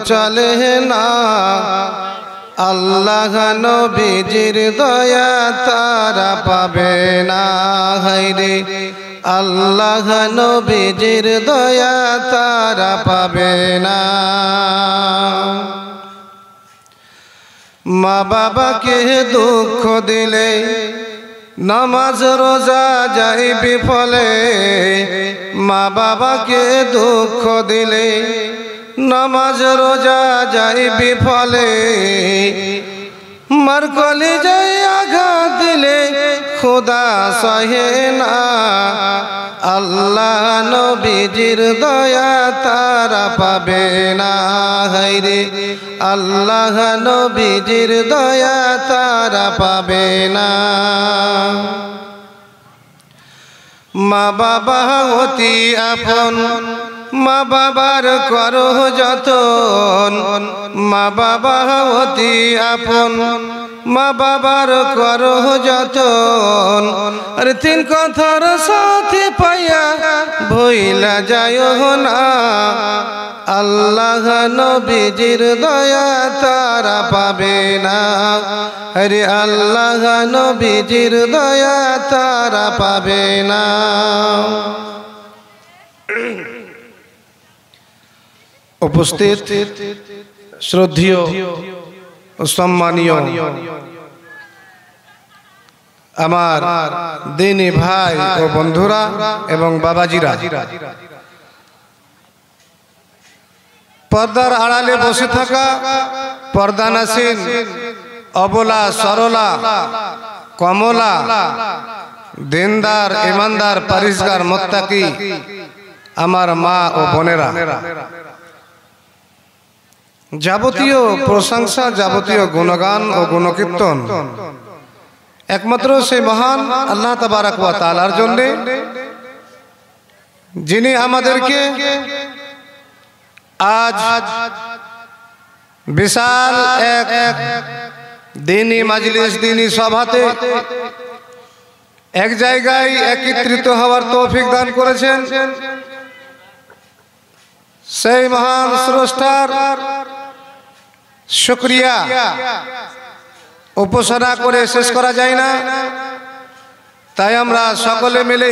চলে না, আল্লাহ নবীজির দয়া তারা পাবে না। হায়রে আল্লাহ নবীজির দয়া তারা পাবে না। মা বাবাকে দুঃখ দিলে নামাজ রোজা যায় বিফলে, মা বাবাকে দুঃখ দিলে নামাজ রোজা যায় বিফলে, মার কলিজায় আঘাত দিলে খোদা সহে না, আল্লাহ নবীজির দয়া তারা পাবে না। হায়রে আল্লাহ নবীজির দয়া তারা পাবে না। মা বাবা অতি আপন, মা বাবার করো যতন, মা বাবা অতি আপন, মা বাবার করো যতন। আর তিন কথার সাথে পাইয়া ভইলা যায় না, আল্লাহ নবীজির দয়া তারা পাবে না। আরে আল্লাহ নবীজির দয়া তারা পাবে না। উপস্থিত শ্রদ্ধেয় সম্মানীয় আমার দিনী ভাই ও বন্ধুরা এবং বাবাজিরা, পর্দার আড়ালে বসে থাকা পর্দানাসীন অবলা সরলা কমলা দিনদার ইমানদার পরিষ্কার মুত্তাকি আমার মা ও বোনেরা, যাবতীয় প্রশংসা, যাবতীয় গুণগান ও গুণকীর্তন একমাত্র সেই মহান আল্লাহ তাবারক ওয়া তাআলার জন্য, যিনি আমাদেরকে আজ বিশাল এক দিনী মাজলিস, দিনী সভাতে এক জায়গায় একত্রিত হওয়ার তৌফিক দান করেছেন। সেই মহান স্রষ্টার শুকরিয়া উপাসনা করে শেষ করা যায় না। তাই আমরা সকলে মিলে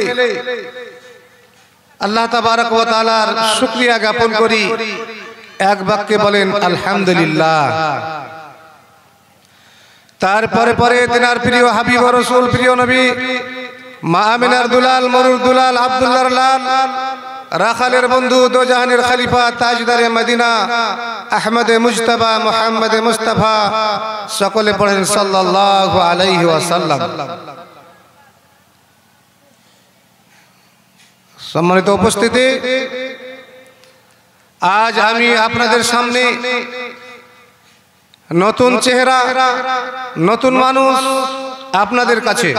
আল্লাহ তাবারক ওয়া তাআলার শুকরিয়া জ্ঞাপন করি। এক বাক্যে বলেন আলহামদুলিল্লাহ। তারপরে পরে তিনার প্রিয় হাবিব রাসূল, প্রিয় নবী মা আমিনার দুলাল, মরুর দুলাল, আব্দুল্লাহর লাল, রাখালের বন্ধু, দোজাহানের খলিফা, তাজদারে মদিনা, আহমদে মুজতবা, মুহাম্মদে মুস্তাফা, সকলে পড়েন সাল্লাল্লাহু আলাইহি ওয়াসাল্লাম। সম্মানিত উপস্থিতি, আজ আমি আপনাদের সামনে নতুন চেহারা, নতুন মানুষ আপনাদের কাছে।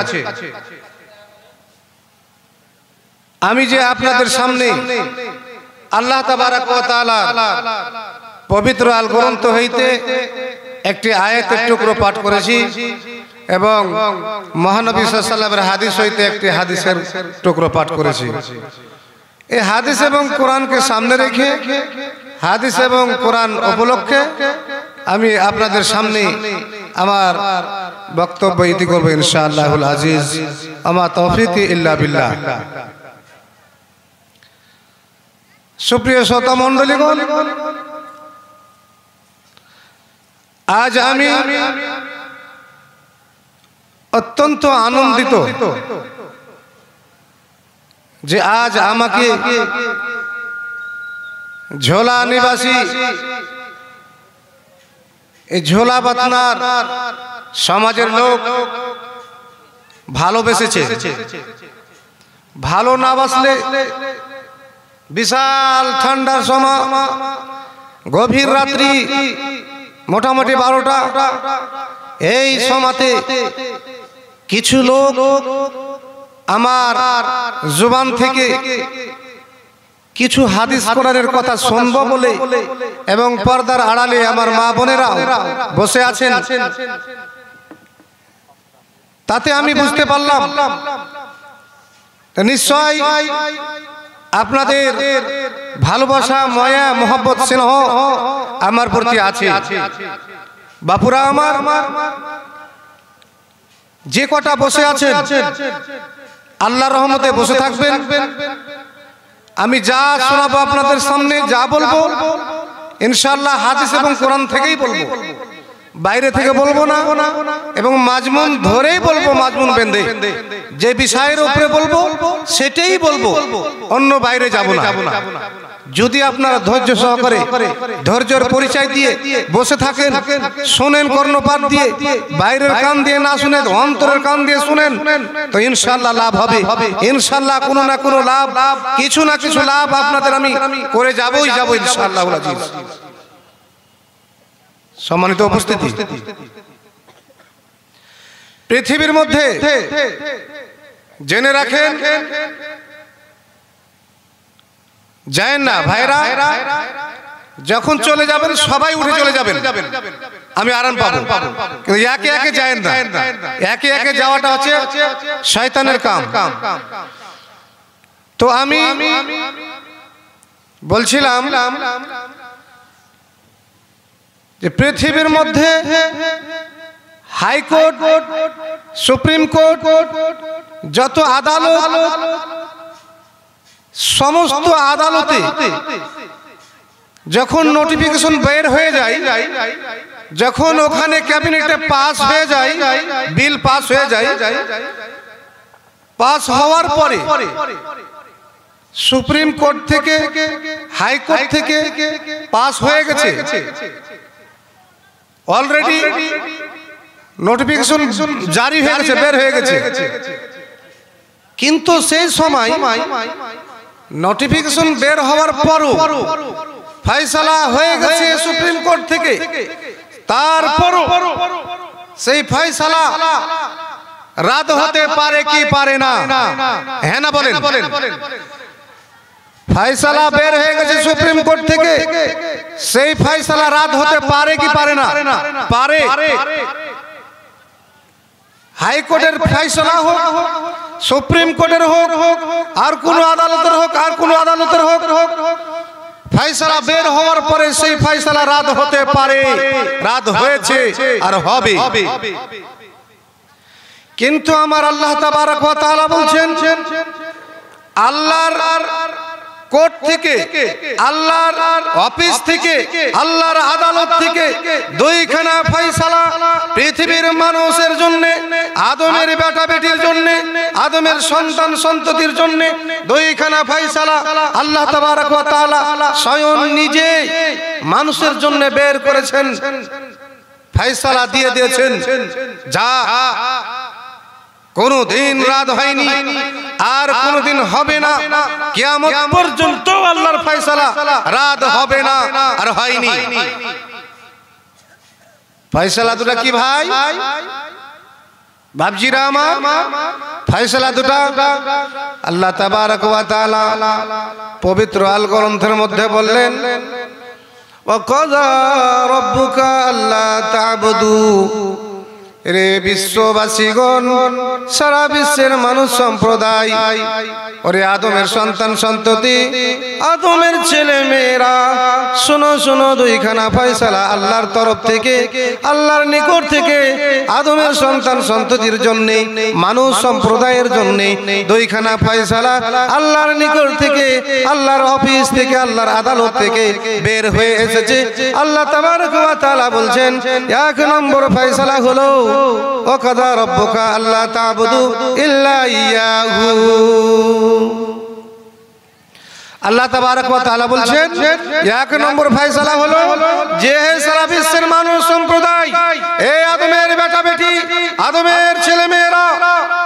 আমি যে আপনাদের সামনে আল্লাহ তাবারক ওয়া তাআলা পবিত্র আল গ্রন্থ হইতে একটি আয়াতের টুকরো পাঠ করেছি এবং মহানবী সাল্লাল্লাহু আলাইহি ওয়াসাল্লামের হাদিস হইতে একটি হাদিসের টুকরো পাঠ করেছি। এই হাদিস এবং কোরআনকে সামনে রেখে, হাদিস এবং কোরআন উপলক্ষে আমি আপনাদের সামনে আমার বক্তব্য ইতি করব ইনশাআল্লাহুল আজিজ। আমা তৌফিকি ইল্লা বিল্লাহ। সুপ্রিয় শ্রোতা মণ্ডলীগণ, আজ আমি অত্যন্ত আনন্দিত যে আজ আমাকে ঝোলা নিবাসী, এই ঝোলা বাতনার সমাজের লোক ভালোবেসেছে। ভালো না বাসলে বিশাল ঠান্ডার সময়, গভীর রাত্রি, মোটামুটি 12টা, এই সময়তে কিছু লোক আমার জবান থেকে কিছু হাদিস কোরআনের কথা শুনবো বলে এবং পর্দার আড়ালে আমার মা বোনেরা বসে আছেন, তাতে আমি বুঝতে পারলাম নিশ্চয় আপনাদের ভালোবাসা মায়া মোহব্বত স্নেহ আমার প্রতি আছে। বাপুরা আমার যে কটা বসে আছেন আল্লাহর রহমতে বসে থাকবেন। আমি যা শোনাবো আপনাদের সামনে, যা বলবো ইনশাআল্লাহ হাদিস এবং কোরআন থেকেই বলবো, বাইরে থেকে বলবো না, এবং মাজমুন ধরেই বলবো, মাজমুন বেঁধে যে বিষয়ের উপরে বলবো সেটাই বলবো, অন্য বাইরে যাব না। যদি আপনারা ধৈর্য সহকারে ধৈর্যের পরিচয় দিয়ে বসে থাকেন, শোনেন কর্ণপাত দিয়ে, বাইরের কান দিয়ে না শুনে অন্তরের কান দিয়ে শুনেন, তো ইনশাআল্লাহ লাভ হবে। ইনশাআল্লাহ কোনো না কোনো লাভ, কিছু না কিছু লাভ আপনাদের আমি করে যাবই ইনশাআল্লাহ। সম্মানিত উপস্থিতি, পৃথিবীর মধ্যে জেনে রাখেন, যায় না ভাইরা, যখন চলে যাবেন সবাই উঠে চলে যাবেন, আমি আরাম পাবো, কিন্তু একে একে যায় না। একে একে যাওয়াটা হচ্ছে শয়তানের কাম। তো আমি বলছিলাম যে পৃথিবীর মধ্যে হাইকোর্ট, সুপ্রিম কোর্ট, যত আদালত, সমস্ত আদালতে যখন নোটিফিকেশন বের হয়ে যায়, যখন ওখানে ক্যাবিনেটে পাস হয়ে যায়, বিল পাস হয়ে যায়, পাস হওয়ার পরে সুপ্রিম কোর্ট থেকে, হাইকোর্ট থেকে পাস হয়ে গেছে, অলরেডি নোটিফিকেশন জারি হয়ে গেছে, বের হয়ে গেছে, কিন্তু সেই সময় নোটিফিকেশন বের হওয়ার পরও ফয়সালা হয়ে গেছে সুপ্রিম কোর্ট থেকে, তারপরও সেই ফয়সালা রাদ হতে পারে কি পারে না? হ্যাঁ না বলেন? ফয়সালা বের হয়ে গেছে সুপ্রিম কোর্ট থেকে, সেই ফয়সালা রাদ হতে পারে কি পারে না? পারে। হাইকোর্টের ফয়সালা হোক, সুপ্রিম কোর্টের হোক, আর কোন আদালতের হোক, আর কোন আদালতের হোক, ফয়সালা বের হওয়ার পরে সেই ফয়সালা রাদ হতে পারে, রাদ হয়েছে আর হবে। কিন্তু আমার আল্লাহ তাবারক ওয়া তাআলা বলছেন, আল্লাহর কোর্ট থেকে, আল্লাহর অফিস থেকে, আল্লাহর আদালত থেকে দুইখানা ফয়সালা পৃথিবীর মানুষের জন্য, আদমের বেটা বেটির জন্য, আদমের সন্তান সন্ততির জন্য দুইখানা ফয়সালা আল্লাহ তাবারক ওয়া তাআলা স্বয়ং নিজে মানুষের জন্য বের করেছেন, ফয়সালা দিয়ে দিয়েছেন, যা কোনদিন রাত হয়নি আর কোনদিন হবে না, কিয়ামত পর্যন্ত আল্লাহর ফয়সালা রাত হবে না আর হয়নি। ফয়সালা দুটা কি ভাই, বাপজিরা আমার, ফয়সালা দুটা আল্লাহ তাবারক ওয়া তাআলা পবিত্র আল গ্রন্থের মধ্যে বললেন, ওয়া কাযা রাব্বুকা আল্লা তা'বুদু, রে বিশ্ববাসীগণ, সারা বিশ্বের মানুষ সম্প্রদায়, ওরে আদমের সন্তান সন্ততি, আদমের ছেলে মেয়েরা, শোনো শোনো, দুইখানা ফয়সালা আল্লাহর তরফ থেকে, আল্লাহর নিকট থেকে আদমের সন্তান সন্ততির জন্য, মানুষ সম্প্রদায়ের জন্য দুইখানা ফয়সালা আল্লাহর নিকট থেকে, আল্লাহর অফিস থেকে, আল্লাহর আদালত থেকে বের হয়ে এসেছে। আল্লাহ তাবারক ওয়া তাআলা বলছেন, এক নম্বর ফয়সালা হলো, ওয়া কাযা রাব্বুকা আল্লা তা'বুদু ইল্লা ইয়াহু। আল্লাহ তাবারক ওয়া তাআলা বলছেন, এক নম্বর ফয়সালা হলো যে সারা বিশ্বের মানুষ সম্প্রদায়, এই আদমের বেটা বেটি, আদমের ছেলে মেয়েরা,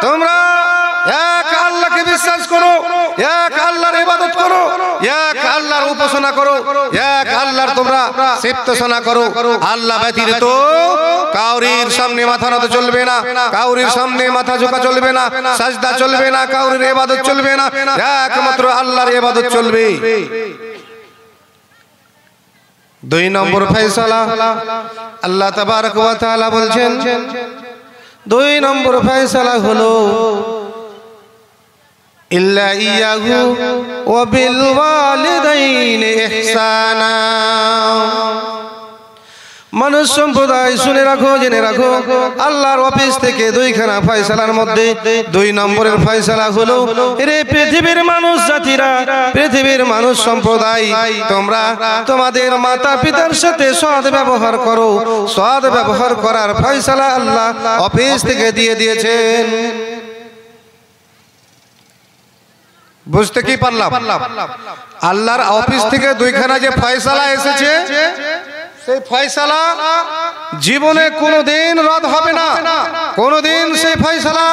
তোমরা এক আল্লাহকে বিশ্বাস করো, এক আল্লাহর ইবাদত করো, এক আল্লাহর উপাসনা করো, এক আল্লাহর তোমরা সিফতসনা করো। আল্লাহ ব্যতীত কাউরির সামনে মাথা নত চলবে না, কাউরির সামনে মাথা ঝোঁকা চলবে না, সাজদা চলবে না, কাউরির ইবাদত চলবে না, একমাত্র আল্লাহর ইবাদত চলবে। দুই নম্বর ফয়সালা আল্লাহ তাবারক ওয়া তাআলা বলছেন, দুই নম্বর ফয়সালা হলো ইল্লা ইয়াহু ওয়া বিল ওয়ালিদাইনি ইহসানা। মানুষ সম্প্রদায় শুনে রাখো, জেনে রাখো, আল্লাহর অফিস থেকে দুইখানা ফয়সালার মধ্যে 2 নম্বরের ফয়সালা হলো, এরে পৃথিবীর মানুষ জাতিরা, পৃথিবীর মানুষ সম্প্রদায়, তোমরা তোমাদের মাতা পিতার সাথে সৎ ব্যবহার করো। সৎ ব্যবহার করার ফয়সালা আল্লাহ অফিস থেকে দিয়ে দিয়েছেন। বুঝতে কি পারলাম? আল্লাহর অফিস থেকে দুইখানা যে ফয়সালা এসেছে, সেই ফয়সালা জীবনে কোনোদিন রদ হবে না, কোনোদিন সেই ফয়সালা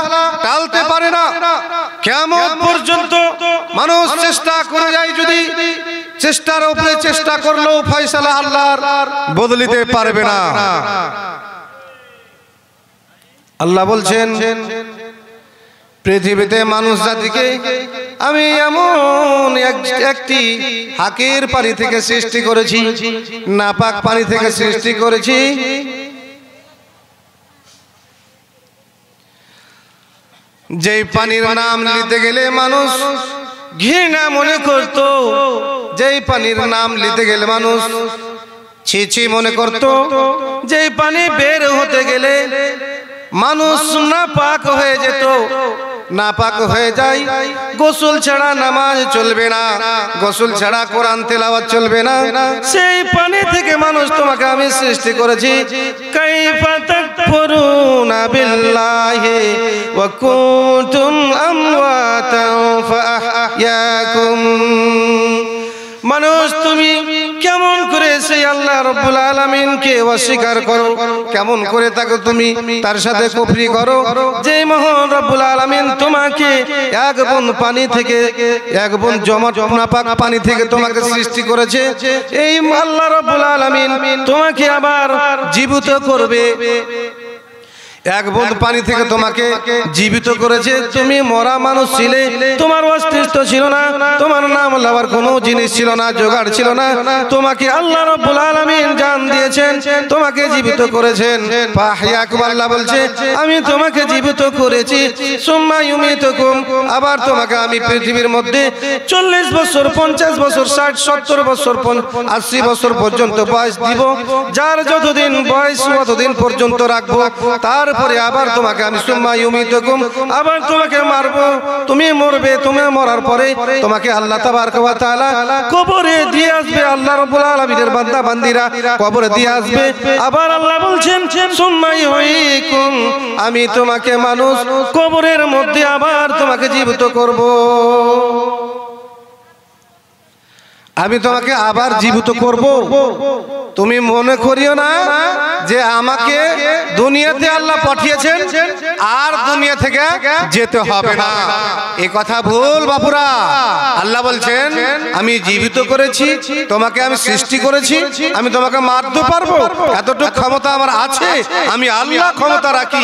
টালতে পারে না। কিয়ামত পর্যন্ত মানুষ চেষ্টা করে যায়, যদি চেষ্টার উপরে চেষ্টা করলেও ফয়সালা আল্লাহর বদলিতে পারবে না। আল্লাহ বলছেন, পৃথিবীতে মানুষ জাতিকে আমি এমন একটি হাকির পানি থেকে সৃষ্টি করেছি, নাপাক পানি থেকে সৃষ্টি করেছি। যেই পানির নাম নিতে গেলে মানুষ ঘৃণা মনে করত, যেই পানির নাম নিতে গেলে মানুষ ছি ছি মনে করত, যেই পানি বের হতে গেলে মানুষ নাপাক হয়ে যেত, নাপাক হয়ে যায়। গোসল ছাড়া নামাজ চলবে না, গোসল ছাড়া কোরআন তেলাওয়াত চলবে না। সেই পানি থেকে মানুষ তোমাকে আমি সৃষ্টি করেছি। কাইফা তাকফুরুনা বিল্লাহি ওয়া কুনতুম আমওয়াতান ফাআহইয়াকুম। মানুষ তুমি কেমন করে সেই আল্লাহ রাব্বুল আলামিনকে অস্বীকার করো, কেমন করে তাকে তুমি তার সাথে কুফরি করো, যে মহান রব্বুল আলামিন তোমাকে এক বুঁদ পানি থেকে, এক বুঁদ জমাট নাপাক পানি থেকে তোমাকে সৃষ্টি করেছে। এই আল্লাহ রাব্বুল আলামিন তোমাকে আবার জীবিত করবে, এক বুঁদ পানি থেকে তোমাকে জীবিত করেছে। তুমি মরা মানুষ ছিলে, তোমার অস্তিত্ব ছিল না, তোমার নাম লওয়ার কোনো জিনিস ছিল না, জোগাড় ছিল না। তোমাকে আল্লাহ রাব্বুল আলামিন জান দিয়েছেন, তোমাকে জীবিত করেছেন। ফাহইয়াকুম, আল্লাহ বলছে আমি তোমাকে জীবিত করেছি। সুম্মা ইউমিতুকুম, আবার তোমাকে আমি পৃথিবীর মধ্যে 40 বছর, 50 বছর, 60, 70 বছর, 80 বছর পর্যন্ত বয়স দিব। যার যতদিন বয়স ততদিন পর্যন্ত রাখবো। তারপরে আবার তোমাকে আমি সুম্মা ইউমিতুকুম, আবার তোমাকে মারবো, তুমি মরবে। তুমি মরার পরে তোমাকে আল্লাহ তাবারক ওয়া তাআলা কবরে দিয়ে আসবে। আল্লাহ রাব্বুল আলামিনের বান্দা বান্দীরা কবরে দিয়ে আসবে। আবার আল্লাহ বলছেন সুম্মা ইউহয়িকুম, আমি তোমাকে মানুষ কবরের মধ্যে আবার তোমাকে জীবিত করব। আমি তোমাকে আবার জীবিত করব। তুমি মনে করিও না যে আমাকে দুনিয়াতে আল্লাহ পাঠিয়েছেন আর দুনিয়া থেকে যেতে হবে না, এই কথা ভুল বাপুরা। আল্লাহ বলছেন আমি জীবিত করেছি, তোমাকে আমি সৃষ্টি করেছি, আমি তোমাকে মারতে পারবো, এতটুকু ক্ষমতা আমার আছে। আমি আল্লাহ ক্ষমতা রাখি,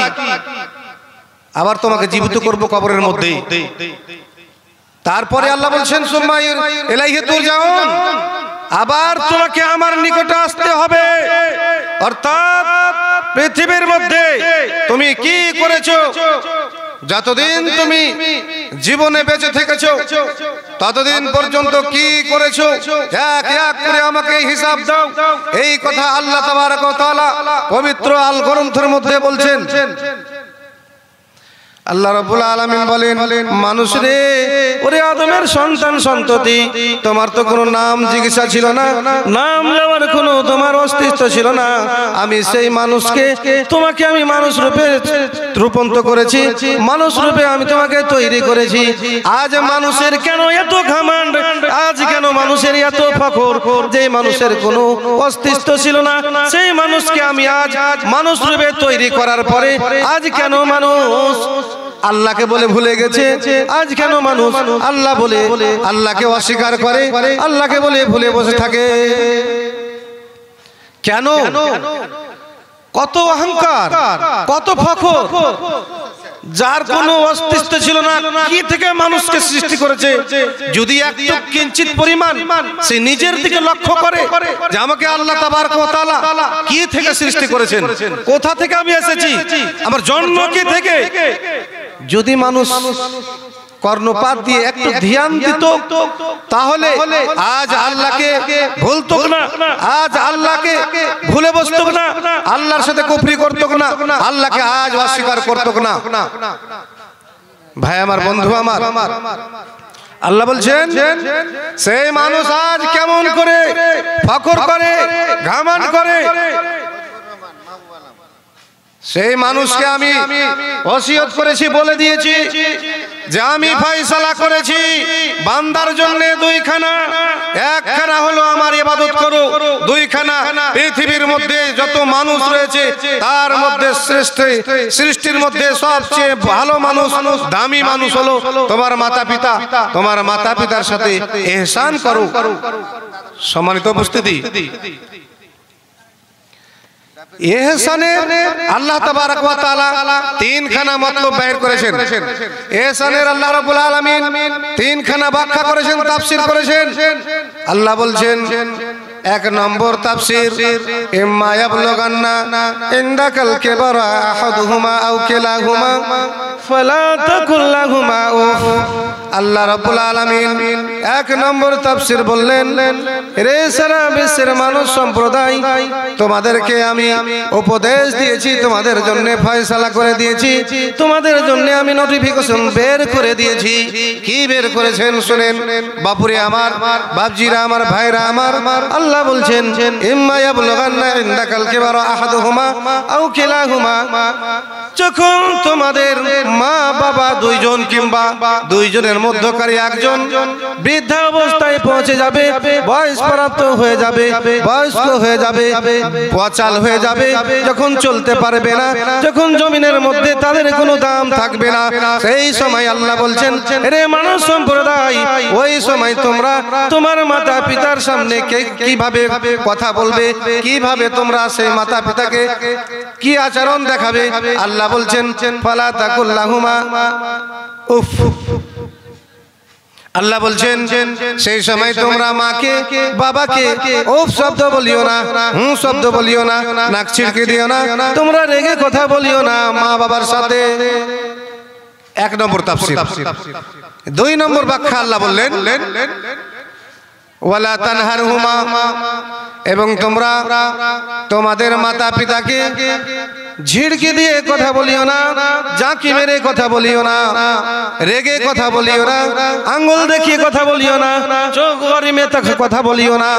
আবার তোমাকে জীবিত করব কবরের মধ্যে। তারপরে আল্লাহ বলছেন সুম্মা ইলাইহি তুরজাউন, আবার তোমাকে আমার নিকটে আসতে হবে। অর্থাৎ পৃথিবীর মধ্যে তুমি কি করেছো, যতদিন তুমি জীবনে বেঁচে থেকেছো ততদিন পর্যন্ত কি করেছো, এক এক করে আমাকে হিসাব দাও। এই কথা আল্লাহ তাবারক ওয়া তাআলা পবিত্র আল গ্রন্থের মধ্যে বলছেন। আল্লাহ রাব্বুল আলামিন বলেন, মানুষ রে, ওরে আদমের সন্তান সন্ততি, তোমার তো কোনো নাম জিজ্ঞাসা ছিল না, নাম নেওয়ার কোনো তোমার অস্তিত্ব ছিল না। আমি সেই মানুষকে, তোমাকে আমি মানুষ রূপে রূপান্তর করেছি, মানুষ রূপে আমি তোমাকে তৈরি করেছি। আজ মানুষের কেন এত ঘমন্ড, আজ কেন মানুষের এত ফখর, যে মানুষের কোনো অস্তিত্ব ছিল না সেই মানুষকে আমি আজ মানুষ রূপে তৈরি করার পরে আজ কেন মানুষ আল্লাহকে বলে ভুলে গেছে? আজ কেন মানুষ আল্লাহ বলে আল্লাহকে অস্বীকার করে, আল্লাহকে বলে ভুলে বসে থাকে? কেন? কত অহংকার, কত ফখর, যার কোনো অস্তিত্ব ছিল না, কি থেকে মানুষকে সৃষ্টি করেছে? যদি একটু কিঞ্চিত পরিমাণ সে নিজের দিকে লক্ষ্য করে যে আমাকে আল্লাহ তাবারক ওয়া তাআলা কি থেকে সৃষ্টি করেছেন, কোথা থেকে আমি এসেছি, আমার জন্ম কি থেকে, যদি মানুষ কর্ণপাত দিয়ে একটু ধ্যান দিত, তাহলে আজ আল্লাহকে ভুলতো না, আজ আল্লাহকে ভুলে বসতো না, আল্লাহর সাথে কুফরি করতো না, আল্লাহকে আজ অস্বীকার করতো না। ভাই আমার, বন্ধু আমার, আল্লাহ বলছেন সেই মানুষ আজ কেমন করে ফখর করে, ঘামান করে, সেই মানুষকে আমি ওসিয়ত করেছি, বলে দিয়েছি যে আমি ফয়সালা করেছি বান্দার জন্য দুইখানা, একখানা হলো আমার ইবাদত করো, দুইখানা পৃথিবীর মধ্যে যত মানুষ রয়েছে তার মধ্যে শ্রেষ্ঠ, সৃষ্টির মধ্যে সবচেয়ে ভালো মানুষ, দামি মানুষ হলো তোমার মাতা পিতা, তোমার মাতা পিতার সাথে ইহসান করো। সম্মানিত উপস্থিতি, ইহসানের আল্লাহ তাবারক ওয়া তাআলা তিনখানা মতলব বের করেছেন। ইহসানের আল্লাহ রাব্বুল আলামিন তিনখানা ব্যাখ্যা করেছেন, তাফসীর করেছেন। আল্লাহ বলছেন, এক নম্বর তাফসীর, ইম্মা ইয়াবলুগান্না ইনদাকাল কিবারা আহাদুহুমা আও কিলাহুমা ফালা তাকুল লাহুমা উফ। আল্লাহ রাব্বুল আলামিন এক নম্বর তাফসীর বললেন, রে সারা বিশ্বের মানুষ সম্প্রদায়, তোমাদেরকে আমি উপদেশ দিয়েছি, তোমাদের জন্য ফয়সালা করে দিয়েছি, তোমাদের জন্য আমি নোটিফিকেশন বের করে দিয়েছি। কি বের করেছেন শুনেন বাপুরে আমার, বাপজিরা আমার, ভাইরা আমার। আল্লাহ বলছেন, ইম্মা ইয়াবলুগান্না ইনদাকাল কিবারা আহাদুহুমা আও কিলাহুমা, যখন তোমাদের মা বাবা দুইজন কিংবা দুইজনের মধ্যকারী একজন বৃদ্ধা অবস্থায় পৌঁছে যাবে, বয়স প্রাপ্ত হয়ে যাবে, বয়স্ক হয়ে যাবে, পচাল হয়ে যাবে, যখন চলতে পারবে না, যখন জমিনের মধ্যে তাদের কোনো দাম থাকবে না, সেই সময় আল্লাহ বলছেন, রে মানব সম্প্রদায়, ওই সময় তোমরা তোমার মাতা পিতার সামনে কিভাবে কথা বলবে, কিভাবে তোমরা সেই মাতা পিতাকে কি আচরণ দেখাবে। আল্লাহ বলছেন, ফালা তাকুল লাহুমা উফ। আল্লাহ বলছেন, সেই সময় তোমরা মাকে বাবাকে উফ শব্দ বলিও না, হুঁ শব্দ বলিও না, নাক ছিড়কে দিও না, তোমরা রেগে কথা বলিও না মা বাবার সাথে। এক নম্বর তাফসীর। দুই নম্বর ব্যাখ্যা আল্লাহ বললেন, ওয়ালা তানহারহুমা, এবং তোমরা তোমাদের মাতা পিতাকে ঝিড়কি দিয়ে কথা বলিও না, জাঁকি মেরে কথা বলিও না, রেগে কথা বলিও না, আঙ্গুল দেখিয়ে কথা বলিও না, চোখ গরিমে কথা বলিও না,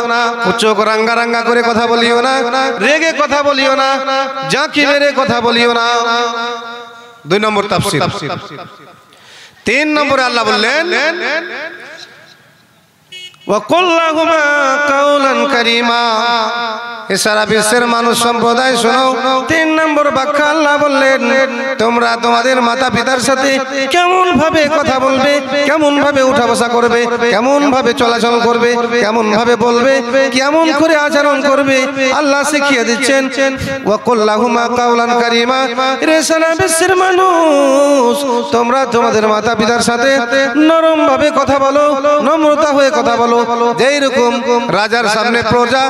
চোখ রাঙ্গা রাঙ্গা করে কথা বলিও না, রেগে কথা বলিও না, জাঁকি মেরে কথা বলিও না। দুই নম্বর তাফসীর। তিন নম্বরে আল্লাহ বললেন, ওয়াকুল লাহুমা কাওলান কারীমা। সারা বিশ্বের মানুষ সম্প্রদায় শোনো, তিন নম্বর ব্যাখ্যা আল্লাহ বললেন, তোমরা তোমাদের মাতা পিতার সাথে কেমন ভাবে কথা বলবে, কেমন ভাবে উঠা বসা করবে, কেমন ভাবে চলাচল করবে, কেমন ভাবে বলবে, কেমন করে আচরণ করবে, আল্লাহ শিখিয়ে দিচ্ছেন। ওয়াকুল লাহুমা কাওলান কারীমা। রে সারা বিশ্বের মানুষ, তোমরা তোমাদের মাতা পিতার সাথে নরম ভাবে কথা বলো, নম্রতা হয়ে কথা বলো। যেই রকম রাজার সামনে প্রজা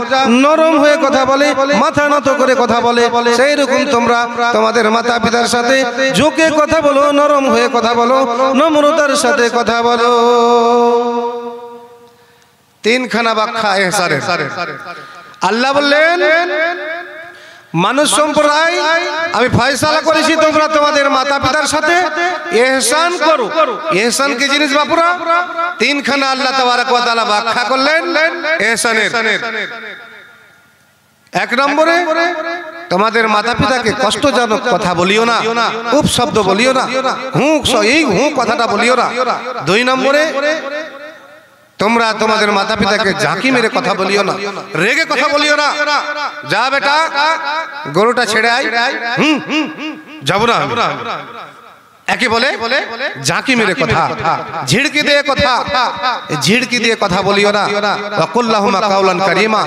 নরম হয়ে কথা বলে, মাথা নত করে কথা বলে, সেই রকম তোমরা তোমাদের মাতা পিতার সাথে ঝুঁকে কথা বলো, নরম হয়ে কথা বলো, নম্রতার সাথে কথা বলো। তিনখানা ব্যাখ্যা ইহসানের। আল্লাহ বললেন, মানুষ সম্প্রদায়, আমি ফয়সালা করেছি তোমরা তোমাদের মাতা পিতার সাথে ইহসান করো। ইহসান কি জিনিস বাপুরা? তিনখানা আল্লাহ তাবারক ওয়া তাআলা ব্যাখ্যা করলেন ইহসানের। এক নম্বরে, তোমাদের মাতা পিতাকে কষ্টজনক কথা বলিও না, উপ শব্দ বলিও না, হুঁ এই হুঁ কথাটা বলিও না। দুই নম্বরে, তোমরা তোমাদের মাতা পিতাকে ঝাঁকি মেরে কথা বলিও না, রেগে কথা বলিও না। যা বেটা গরুটা ছেড়ে আয়, যাবো না, একে বলে ঝাঁকি মেরে কথা, ঝিড়কি দিয়ে কথা, ঝিড়কি দিয়ে কথা বলিও না। ওয়াকুল লাহুমা কাওলান কারীমা।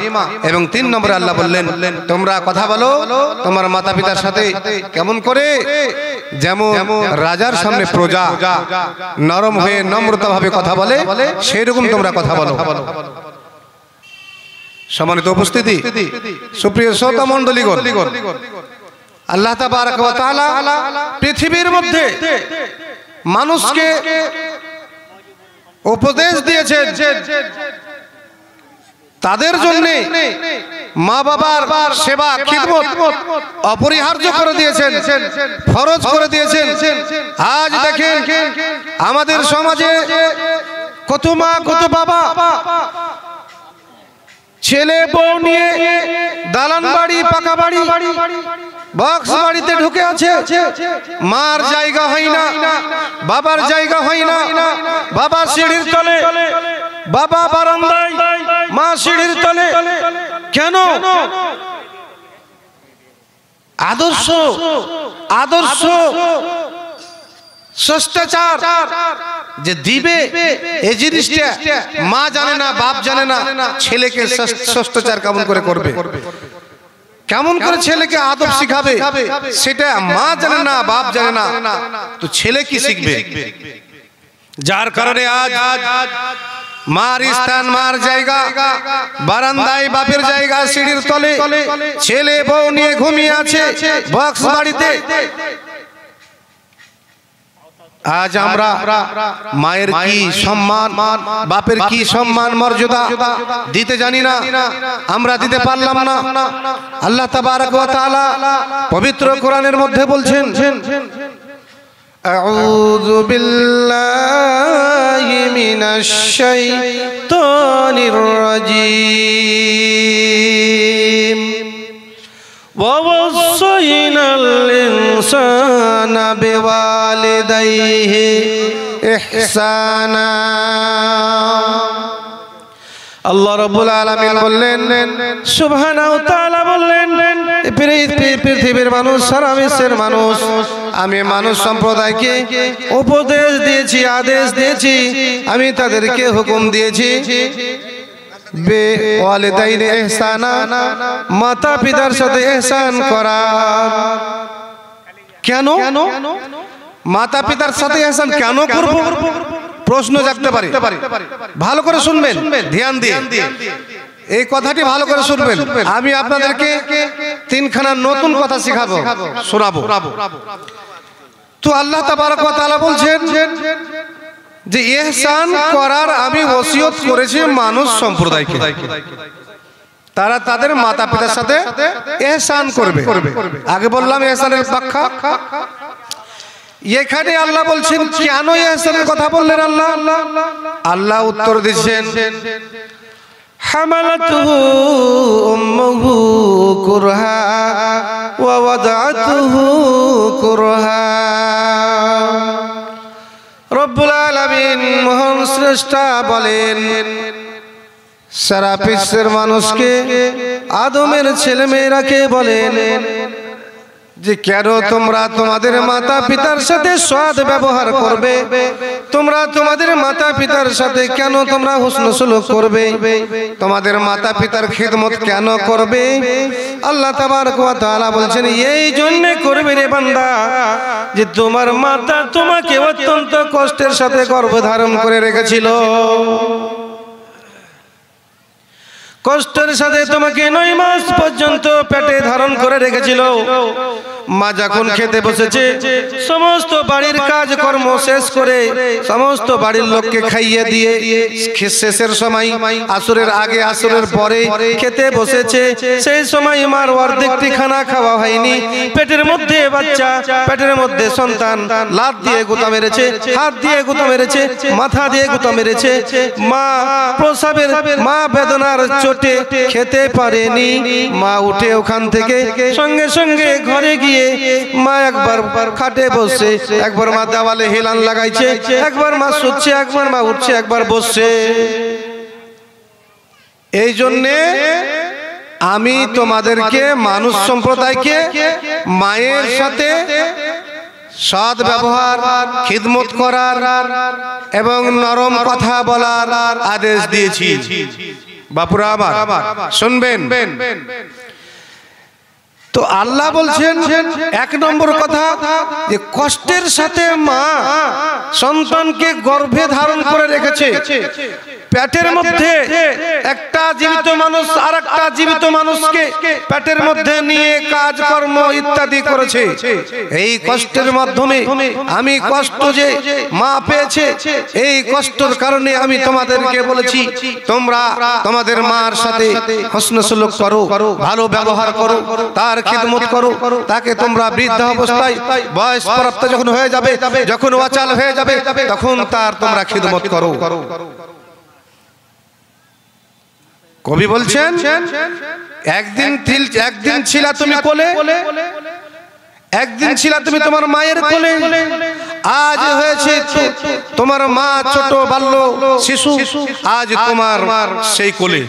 এবং তিন নম্বরে আল্লাহ বললেন, তোমরা কথা বলো তোমার মাতা পিতার সাথে কেমন করে, যেমন রাজার সামনে প্রজা নরম হয়ে নম্রতা ভাবে কথা বলে, সেই রকম তোমরা কথা বলো। সম্মানিত উপস্থিতি, সুপ্রিয় শ্রোতা মণ্ডলীগণ, আল্লাহ তাবারক ওয়া তাআলা পৃথিবীর মধ্যে মানুষকে উপদেশ দিয়েছেন, তাদের জন্য মা বাবার সেবা খিদমত অপরিহার্য করে দিয়েছেন, ফরজ করে দিয়েছেন। আজ দেখেন আমাদের সমাজে কত মা কত বাবা ছেলে বউ নিয়ে দালান বাড়ি পাকা বাড়ি বক্স বাড়িতে ঢুকে আছে। মার জায়গা হয় না, বাবার জায়গা হয় না। বাবা সিঁড়ির তলে, বাবা বারান্দায়, মা সিঁড়ির তলে। কেন? আদর্শ আদর্শ শিষ্টাচার যে দিবে এই জিনিসটা মা জানে না, বাপ জানে না। ছেলেকে শিষ্টাচার কেমন করে করবে, কেমন করে ছেলেকে আদব শিখাবে সেটা মা জানে না, বাপ জানে না, তো ছেলে কি শিখবে? যার কারণে আজ মার স্থান, মার জায়গা বারান্দায়, বাপের জায়গা সিঁড়ির তলে। ছেলে বউ নিয়ে ঘুমিয়ে আছে বক্স বাড়িতে। আজ আমরা মায়ের কি সম্মান, বাপের কি সম্মান মর্যাদা দিতে জানি না, আমরা দিতে পারলাম না। আল্লাহ তাবারক ওয়া তাআলা পবিত্র কোরআনের মধ্যে বলছেন, আউযু বিল্লাহি মিনাশ শাইতানির রাজীম ووصينا الإنسان بوالديه إحسانا। আল্লাহ রাব্বুল আলামিন বললেন, সুবহানাহু ওয়া তাআলা বললেন, পৃথিবীর মানুষ, সারা বিশ্বের মানুষ, আমি মানুষ সম্প্রদায়কে উপদেশ দিয়েছি, আদেশ দিয়েছি, আমি তাদেরকে হুকুম দিয়েছি ওয়ালিদাইনি ইহসানা, মাতা পিতার সাথে ইহসান করা। কেন মাতা পিতার সাথে ইহসান কেন করব? প্রশ্ন জাগতে পারে। ভালো করে শুনবেন, ধ্যান দিয়ে এই কথাটি ভালো করে শুনবেন। আমি আপনাদেরকে তিনখানা নতুন কথা শিখাবো, শোনাবো। তো আল্লাহ তাবারক ওয়া তাআলা বলছেন যে ইহসান করার আমি ওসিয়ত করেছি মানুষ সম্প্রদায়কে, তারা তাদের মাতা পিতার সাথে ইহসান করবে। আগে বললাম ইহসানের ব্যাখ্যা। এখানে আল্লাহ বলছেন কেন ইহসানের কথা বললেন আল্লাহ? আল্লাহ উত্তর দিচ্ছেন, হামালাতুহু উম্মুহু কুরহা ওয়া ওয়াদাতুহু কুরহা। রব্বুল আলামিন মহান স্রষ্টা বলেন, সারা বিশ্বের মানুষকে, আদমের ছেলে মেয়েরাকে বলেন যে কেন তোমরা তোমাদের মাতা পিতার সাথে সৎ ব্যবহার করবে, তোমরা তোমাদের মাতা পিতার সাথে কেন তোমরা হুসন সুলুক করবে, তোমাদের মাতা পিতার খিদমত কেন করবে? আল্লাহ তাবারক ওয়া তাআলা বলছেন এই জন্য করবে রে বান্দা যে তোমার মাতা তোমাকে অত্যন্ত কষ্টের সাথে গর্ভধারণ করে রেখেছিল, কষ্টের সাথে তোমাকে 9 মাস পর্যন্ত পেটে ধারণ করে রেখেছিল। মা যখন খেতে বসেছে, সমস্ত বাড়ির কাজ কর্ম শেষ করে সমস্ত বাড়ির লোককে খাইয়ে দিয়ে শেষের সময় আসরের আগে আসরের পরে খেতে বসেছে। সেই সময় মার অর্ধেকটি খানা খাওয়া হয়নি, পেটের মধ্যে বাচ্চা, পেটের মধ্যে সন্তান লাত দিয়ে গুঁতা মেরেছে, হাত দিয়ে গুঁতা মেরেছে, মাথা দিয়ে গুঁতা মেরেছে। মা প্রসবের, মা বেদনার চোটে খেতে পারেনি। মা উঠে ওখান থেকে সঙ্গে সঙ্গে ঘরে গিয়ে মা একবার খাটে বসছে, একবার মা দেওয়ালে হেলান লাগাইছে, একবার মা শুচ্ছে, একবার মা উঠছে, একবার বসছে। এই জন্যে আমি তোমাদেরকে মানুষ সম্প্রদায়কে মায়ের সাথে সৎ ব্যবহার, খিদমত করার এবং নরম কথা বলার আদেশ দিয়েছি। বাপুরা আমার শুনবেন। তো আল্লাহ বলছেন 1 নম্বর কথা যে কষ্টের সাথে মা সন্তানকে গর্ভে ধারণ করে রেখেছে, পেটের মধ্যে একটা জীবিত মানুষ আর একটা জীবিত মানুষকে পেটের মধ্যে নিয়ে কাজকর্ম ইত্যাদি করেছে। এই কষ্টের মাধ্যমে আমি কষ্ট যে মা পেয়েছে, এই কষ্টের কারণে আমি তোমাদেরকে বলেছি তোমরা তোমাদের মার সাথে হোসনে সুলুক করো, ভালো ব্যবহার করো, তার খিদমত করো। তাকে তোমরা বৃদ্ধ অবস্থায় বয়স প্রাপ্ত যখন হয়ে যাবে, যখন অচল হয়ে যাবে, তখন তার তোমরা খিদমত করো। কবি বলছেন একদিন ছিলা তুমি কোলে, একদিন ছিলা তুমি তোমার মায়ের কোলে, আজ হয়েছে তোমার মা ছোট বাল্য শিশু, আজ তোমার সেই কোলে।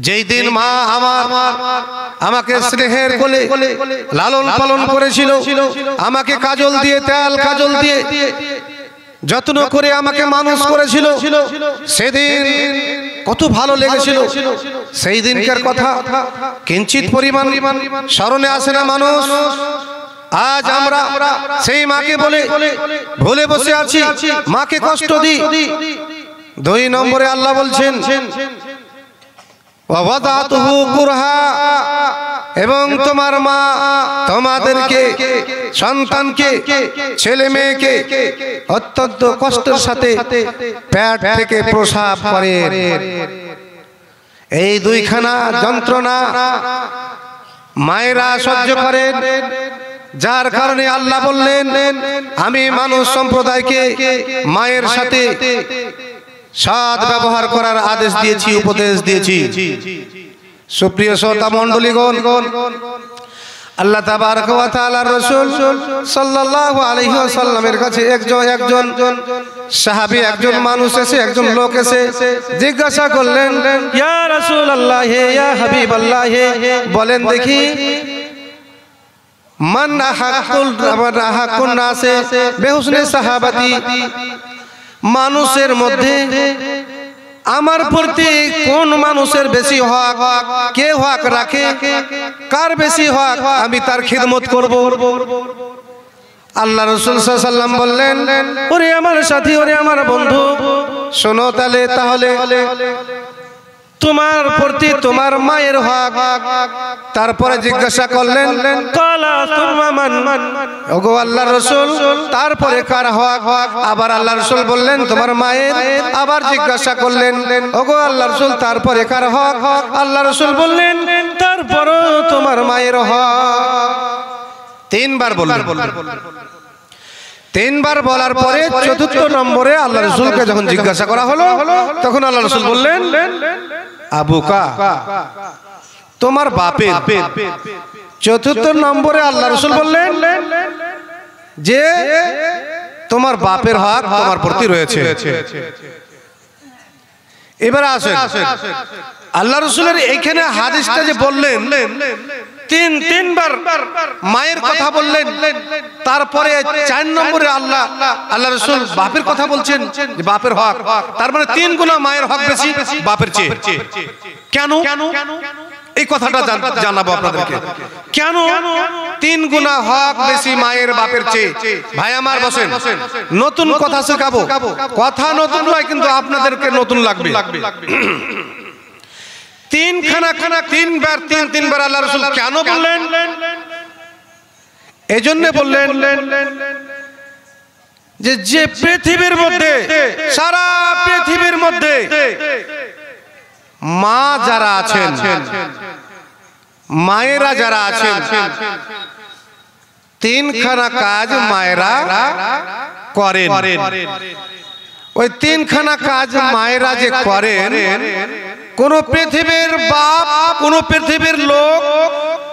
যেই দিন মা আমাকে স্নেহের কোলে লালন পালন করেছিল, আমাকে কাজল দিয়ে তেল কাজল দিয়ে যত্ন করে আমাকে মানুষ করেছিল, সেদিন কত ভালো লেগেছিল। সেই দিনকার কথা কিঞ্চিত পরিমাণ স্মরণে আসে না মানুষ। আজ আমরা সেই মাকে বলে ভুলে বসে আছি, মাকে কষ্ট দিই। 2 নম্বরে আল্লাহ বলছেন এবং তোমার মা তোমাদেরকে সন্তানকে ছেলে মেয়েকে অত্যন্ত কষ্টের সাথে পেট থেকে প্রসাব করে। এই 2খানা যন্ত্রণা মায়েরা সহ্য করেন, যার কারণে আল্লাহ বললেন আমি মানুষ সম্প্রদায়কে মায়ের সাথে সৎ ব্যবহার করার আদেশ দিয়েছি, উপদেশ দিয়েছি। সুপ্রিয় শ্রোতা মণ্ডলীগণ, আল্লাহ তাবারক ওয়া তাআলার রাসূল সাল্লাল্লাহু আলাইহি ওয়াসাল্লামের কাছে একজন সাহাবী, একজন মানুষ এসে, একজন লোক এসে জিজ্ঞাসা করলেন, ইয়া রাসূলুল্লাহ, ইয়া হাবিবাল্লাহ, বলেন দেখি মান আহাক্কুন নাসে বিহুসনি সাহাবাতি, মানুষের মধ্যে আমার প্রতি কোন মানুষের বেশি হক, কে হক রাখে, কার বেশি হক, আমি তার খিদমত করব। আল্লাহ রাসূল সাল্লাল্লাহু আলাইহি ওয়াসাল্লাম বললেন, ওরে আমার সাথী, ওরে আমার বন্ধু, শোনো তাহলে তোমার প্রতি তোমার মায়ের হক। তারপরে জিজ্ঞাসা করলেন, কালা তুম্মা মান, ওগো আল্লাহর রাসূল তারপরে কার হক? আবার আল্লাহর রাসূল বললেন তোমার মায়ের। আবার জিজ্ঞাসা করলেন, ওগো আল্লাহর রাসূল তারপরে কার হক? আল্লাহর রাসূল বললেন তারপরে তোমার মায়ের হক। 3বার বললেন। 3বার বলার পরে 4র্থ নম্বরে আল্লাহ রাসূলকে যখন জিজ্ঞাসা করা হলো, তখন আল্লাহ রাসূল বললেন আবুকা, তোমার বাপের। 4র্থ নম্বরে আল্লাহ রাসূল বললেন যে তোমার বাপের হক তোমার প্রতি রয়েছে। এবারে আসেন আল্লাহ রাসূলের এইখানে হাদিসটা যে বললেন, তিনবার মায়ের কথা বললেন, তারপরে 4 নম্বরে আল্লাহ রাসূল বাপের কথা বলছেন যে বাপের হক। তার মানে 3 গুণা মায়ের হক বেশি বাপের চেয়ে। কেন? এই কথাটা জানাবো আপনাদেরকে। কেন 3 গুণা হক বেশি মায়ের বাপের চেয়ে? ভাই আমার বসেন, নতুন কথা শেখাবো। কথা নতুন নয়, কিন্তু আপনাদেরকে নতুন লাগবে। 3বার আল্লাহ রাসূল কেন বললেন? এজন্য বললেন যে পৃথিবীর মধ্যে, সারা পৃথিবীর মধ্যে মা যারা আছেন, মায়েরা যারা আছেন, 3খানা কাজ মায়েরা করেন। ওই 3খানা কাজ মায়েরা যে করেন, কোন পৃথিবীর বাপ, কোন পৃথিবীর লোক,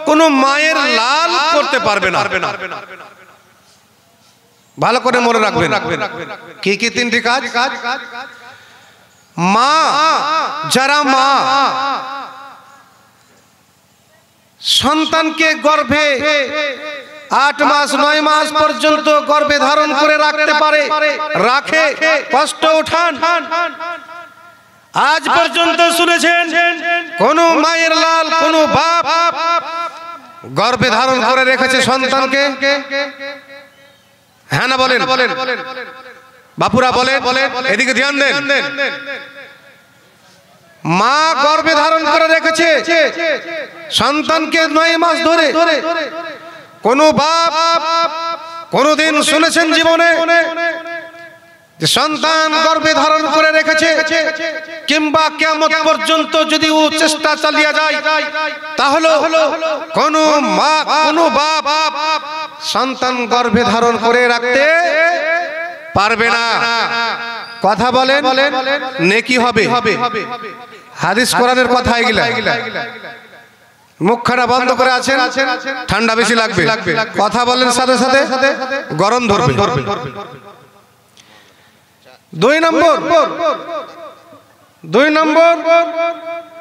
কোন মায়ের লাল করতে পারবে না। ভালো করে মনে রাখবেন। কি কি 3টি কাজ? মা, যারা মা সন্তানকে গর্ভে 8 মাস 9 মাস পর্যন্ত গর্ভে ধারণ করে রাখতে পারে, রাখে, কষ্ট উঠান। আজ পর্যন্ত শুনেছেন কোন মায়ের লাল, কোন বাপ গর্ভে ধারণ করে রেখেছে সন্তানকে? হ্যাঁ না বলেন? বাপুরা বলেন, এদিকে ধ্যান দেন। মা গর্ভে ধারণ করে রেখেছে সন্তানকে 9 মাস ধরে। কোন বাপ কোনদিন শুনেছেন জীবনে যে সন্তান গর্ভে ধারণ করে রেখেছে? কিংবা কিয়ামত পর্যন্ত যদি ও চেষ্টা চালিয়ে যায় তাহলে কোন মা কোন বাপ সন্তান গর্ভে ধারণ করে রাখতে পারবে না। কথা বলেন, নেকি হবে। হাদিস কোরআনের কথা এগুলা। মুখখানা বন্ধ করে আছেন, ঠান্ডা বেশি লাগবে। কথা বলেন সাথে সাথে গরম ধরবে। 2 নম্বর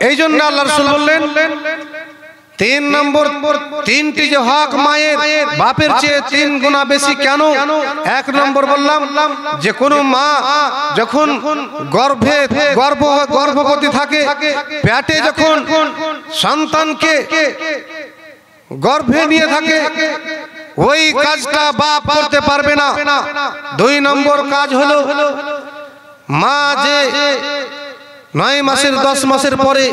এই জন্য আল্লাহ রাসূল বললেন 3 নম্বর, 3টি যে হক মায়ের বাপের চেয়ে 3 গুণা বেশি। কেন? 1 নম্বর বললাম যে কোন মা যখন গর্ভবতী থাকে, পেটে যখন সন্তানকে গর্ভে নিয়ে থাকে, ওই কাজটা বাপ করতে পারবে না। 2 নম্বর কাজ হলো মা যে 9 মাসের 10 মাসের পরে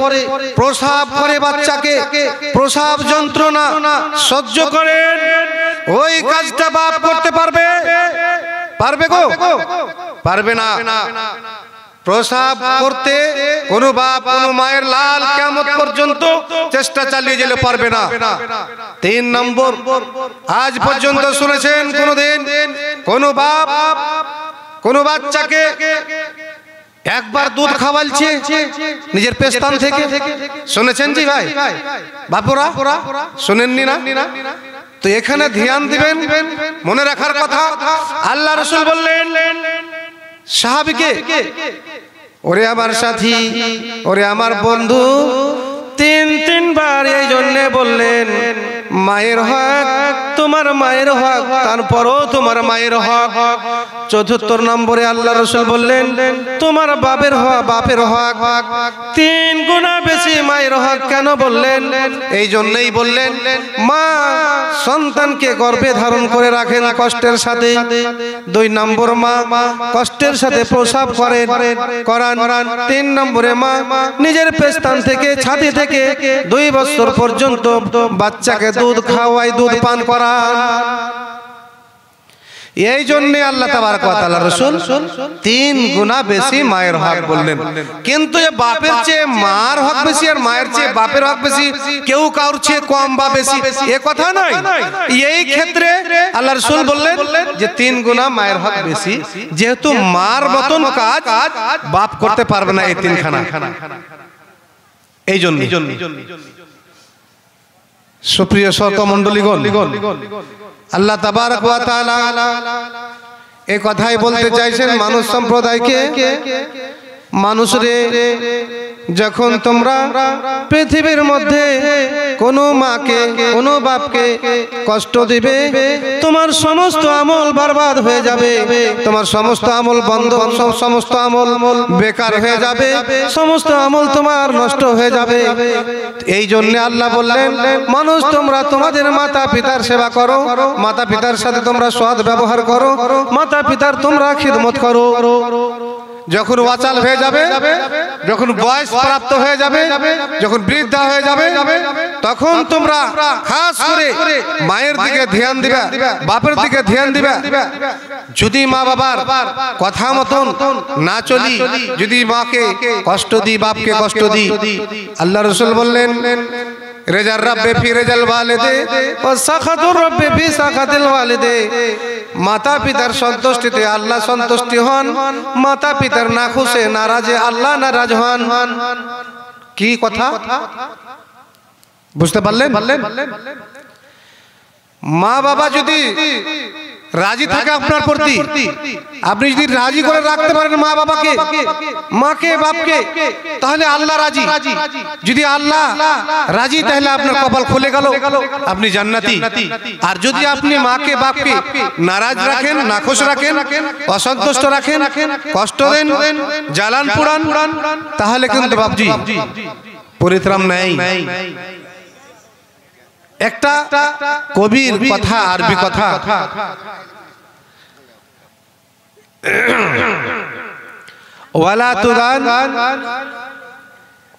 প্রসব করে বাচ্চাকে প্রসব যন্ত্রণা সহ্য করে, ওই কাজটা বাপ করতে পারবে? পারবে গো? পারবে না। প্রসব করতে কোন বাপ কোন মায়ের লাল কিয়ামত পর্যন্ত চেষ্টা চালিয়ে গেলে পারবে না। 3 নম্বর, আজ পর্যন্ত শুনেছেন কোনদিন কোন বাপ কোন বাচ্চাকে একবার দুধ খাওয়ালছে নিজের পেস্তান থেকে? শুনেছেন জি ভাই? বাপুরা শুনেননি না? তো এখানে ধ্যান দিবেন, মনে রাখার কথা। আল্লাহ রাসূল বললেন সাহাবীকে, ওরে আমার সাথী, ওরে আমার বন্ধু, 3 বার এই জন্য বললেন মায়ের হক, তোমার মায়ের হক, তারপরও তোমার মায়ের হক। 4 নম্বরে আল্লাহ রাসূল বললেন তোমার বাপের হক, বাপের হক 3 গুণা বেশি মায়ের হক। কেন বললেন? এই জন্যই বললেন মা সন্তানকে গর্ভে ধারণ করে রাখেন কষ্টের সাথে। 2 নম্বর মা কষ্টের সাথে প্রসব করান। 3 নম্বরে মা নিজের পেস্তান থেকে ছাতি থেকে 2 বছর পর্যন্ত বাচ্চাকে দুধ খাওয়ায়, দুধ পান করান। এই জন্য আল্লাহ তাবারক ওয়া তাআলা রাসূল 3 গুণা বেশি মায়ের হক বললেন। কিন্তু এ বাপের চেয়ে মার হক বেশি আর মায়ের চেয়ে বাপের হক বেশি, কেউ কারোর চেয়ে কম বা বেশি, এ কথা নয়। এই ক্ষেত্রে আল্লাহ রাসূল বললেন যে 3 গুণা মায়ের হক বেশি, যেহেতু মার মতন কাজ বাপ করতে পারবে না এই 3 খানা। এই জন্য সুপ্রিয় শ্রোতা মণ্ডলীগণ, আল্লাহ তাবারক ওয়া তাআলা এই কথাই বলতে চাইছেন মানুষ সম্প্রদায়কে, মানুষরে যখন তোমরা পৃথিবীর মধ্যে কোনো মাকে কোনো বাপকে কষ্ট দিবে, তোমার সমস্ত আমল বরবাদ হয়ে যাবে, তোমার সমস্ত আমল বন্ধ, সমস্ত আমল বেকার হয়ে যাবে, সমস্ত আমল তোমার নষ্ট হয়ে যাবে। এই জন্য আল্লাহ বললেন মানুষ তোমরা তোমাদের মাতা পিতার সেবা করো, মাতা পিতার সাথে তোমরা সৎ ব্যবহার করো, মাতা পিতার তোমরা খিদমত করো। যখন ওয়াচাল হয়ে যাবে, যখন বয়স প্রাপ্ত হয়ে যাবে, যখন বৃদ্ধা হয়ে যাবে, তখন তোমরা খাস করে মায়ের দিকে ধ্যান দিবা, বাপের দিকে ধ্যান দিবা। যদি মা বাবার কথা মতন না চলি, যদি মাকে কষ্ট দিই, বাপকে কষ্ট দিই, আল্লাহ রাসূল বললেন রেজার রব্বে ফি রেজাল ওয়ালিদে ও সাখাতুর রব্বে ফি সাখাতিল ওয়ালিদে। মাতা পিতার সন্তুষ্টিতে আল্লাহ সন্তুষ্টি হন, মাতা পিতার নাখুশে নারাজে আল্লাহ নারাজ হন। কি কথা বুঝতে পারলেন? মা বাবা যদি রাজি থাকে আপনার প্রতি, আপনি যদি রাজি করে রাখতে পারেন মা বাবাকে, মাকে বাপকে, তাহলে আল্লাহ রাজি। যদি আল্লাহ রাজি তাহলে আপনার কপাল খুলে গেল, আপনি জান্নাতি। আর যদি আপনি মাকে বাপকে নারাজ রাখেন, নাখুশ রাখেন, অসন্তুষ্ট রাখেন, কষ্ট দেন, জ্বালান পোড়ান, তাহলে কিন্তু বাপজি পরিত্রাণ নেই। একটা কবির কথা, আরবি কথা, ওয়ালা তুদান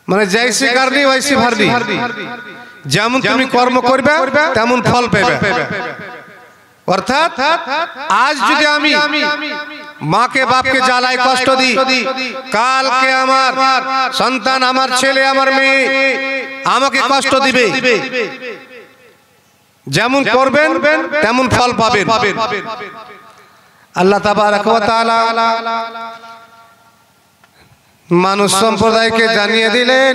মানে জৈসি করনি ওইসি ভরনি, যেমন তুমি কর্ম করবে তেমন ফল পাবে। অর্থাৎ আজ যদি আমি মাকে বাপকে জ্বালায় কষ্ট দিই, কালকে আমার সন্তান, আমার ছেলে, আমার মেয়ে আমাকে কষ্ট দিবে। যেমন করবেন তেমন ফল পাবেন। আল্লাহ তাবারক ওয়া তাআলা মানুষ সম্প্রদায়কে জানিয়ে দিলেন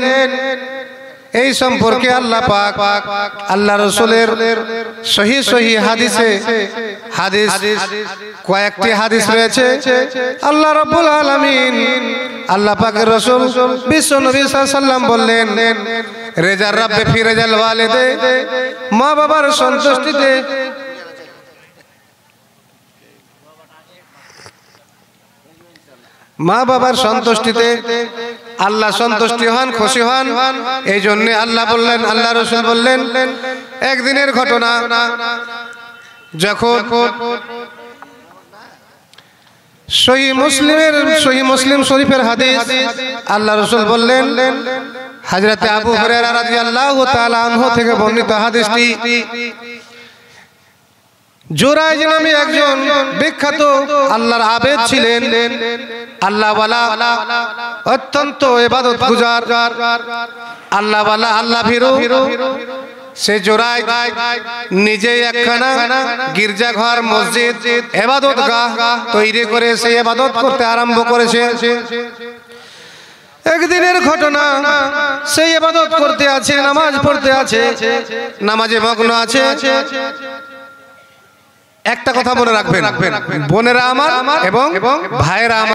এই সম্পর্কে। আল্লাহ পাক আল্লাহ রাসূলের সহিহ সহিহ হাদিসে কয়েকটি হাদিস রয়েছে। আল্লাহ রাব্বুল আলামিন আল্লাহ পাকের রাসূল বিশ্ব নবী সাল্লাল্লাহু আলাইহি ওয়াসাল্লাম বললেন, রেজার রাব্বে ফি রেজাল ওয়ালিদে, মা বাবার সন্তুষ্টিতে মা বাবার সন্তুষ্টিতে আল্লাহ সন্তুষ্টি হন, খুশি হন। এই জন্য আল্লাহ বললেন, আল্লাহ রাসূল বললেন, একদিনের ঘটনা যখন সহিহ মুসলিম শরীফের হাদিস, আল্লাহ রাসূল বললেন, হযরত আবু হুরায়রা রাদিয়াল্লাহু তাআলা আনহু থেকে বর্ণিত হাদিসটি, জুরাইজ নামে একজন বিখ্যাত আল্লাহর আবেদ ছিলেন, আল্লাহওয়ালা, অত্যন্ত ইবাদত গুজার, আল্লাহওয়ালা, আল্লাহ ভীরু। সে জুরাইজ নিজেই একখানা গির্জাঘর, মসজিদ, ইবাদতগাহ তৈরি করে সে ইবাদত করতে আরম্ভ করেছে। একদিনের ঘটনা, সেই ইবাদত করতে আছে, নামাজ পড়তে আছে, নামাজে মগ্ন আছে। একটা কথা মনে রাখবেন বোনেরা আমার এবং ভাইয়েরা আমার,